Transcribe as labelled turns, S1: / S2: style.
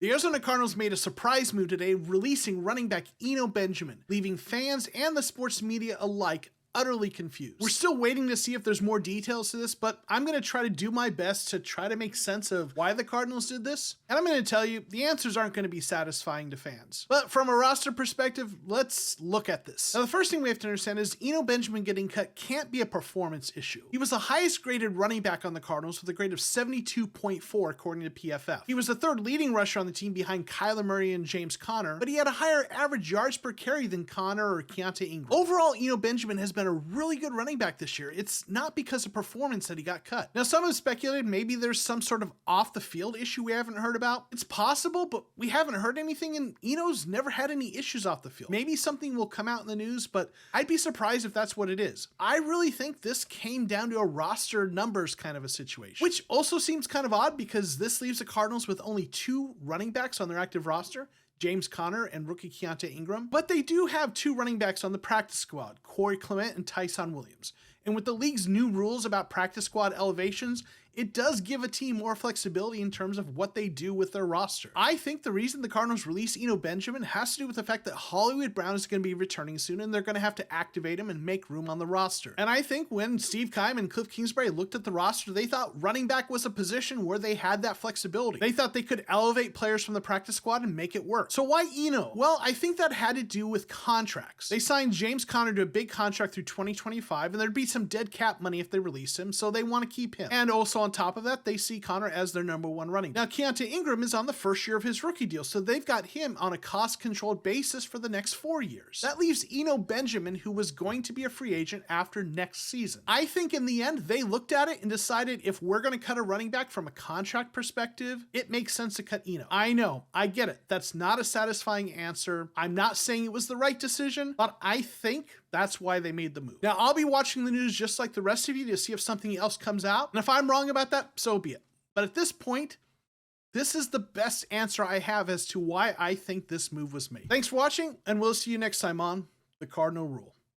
S1: The Arizona Cardinals made a surprise move today, releasing running back Eno Benjamin, leaving fans and the sports media alike utterly confused. We're still waiting to see if there's more details to this, but I'm going to try to do my best to try to make sense of why the Cardinals did this. And I'm going to tell you, the answers aren't going to be satisfying to fans. But from a roster perspective, let's look at this. Now, the first thing we have to understand is Eno Benjamin getting cut can't be a performance issue. He was the highest graded running back on the Cardinals with a grade of 72.4 according to PFF. He was the third leading rusher on the team behind Kyler Murray and James Conner, but he had a higher average yards per carry than Conner or Keontae Ingram. Overall, Eno Benjamin has been a really good running back this year. It's not because of performance that he got cut. Now, some have speculated maybe there's some sort of off the field issue we haven't heard about. It's possible, but we haven't heard anything, and Eno's never had any issues off the field. Maybe something will come out in the news, but I'd be surprised if that's what it is. I really think this came down to a roster numbers kind of a situation, which also seems kind of odd because this leaves the Cardinals with only 2 running backs on their active roster, James Conner and rookie Keontae Ingram. But they do have 2 running backs on the practice squad, Corey Clement and Tyson Williams. And with the league's new rules about practice squad elevations, it does give a team more flexibility in terms of what they do with their roster. I think the reason the Cardinals release Eno Benjamin has to do with the fact that Hollywood Brown is going to be returning soon and they're going to have to activate him and make room on the roster. And I think when Steve Keim and Cliff Kingsbury looked at the roster, they thought running back was a position where they had that flexibility. They thought they could elevate players from the practice squad and make it work. So why Eno? Well, I think that had to do with contracts. They signed James Conner to a big contract through 2025, and there'd be some dead cap money if they released him, so they want to keep him. And also on top of that, they see Conner as their #1 running back. Now, Keontae Ingram is on the first year of his rookie deal, so they've got him on a cost-controlled basis for the next 4 years. That leaves Eno Benjamin, who was going to be a free agent after next season. I think in the end, they looked at it and decided if we're going to cut a running back from a contract perspective, it makes sense to cut Eno. I know, I get it. That's not a satisfying answer. I'm not saying it was the right decision, but I think that's why they made the move. Now, I'll be watching the news just like the rest of you to see if something else comes out. And if I'm wrong about that, so be it. But at this point, this is the best answer I have as to why I think this move was made. Thanks for watching, and we'll see you next time on The Cardinal Rule.